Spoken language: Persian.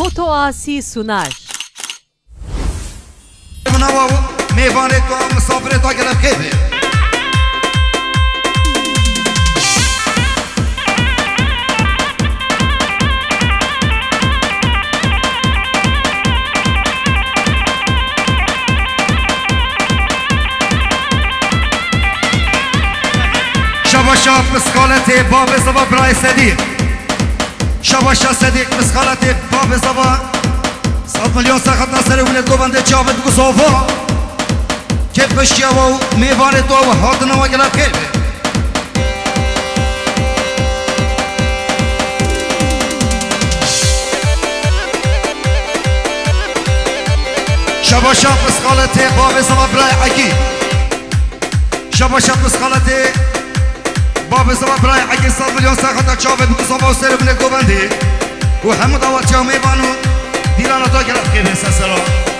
Foto Asi sunar. Meyvane to misafire ta gelip keyfi. شباشا مسخالتي باب زبا براي صديق شباشا صديق مسخالتي باب زبا 100 مليون ساخت ناصر ولد گوبنده جاوید بگو صوفا كيف بشيا و ميواني تو و هاتنا و گلاب كيف شباشا مسخالتي باب زبا براي عقيد شباشا مسخالتي باب زبا براي عقيد 100 مليون ساخت جاوید بگو صوفا و سر ولد گوبنده و همه دعوت جامعه بانو دیرانا تا گلاب كيف سلام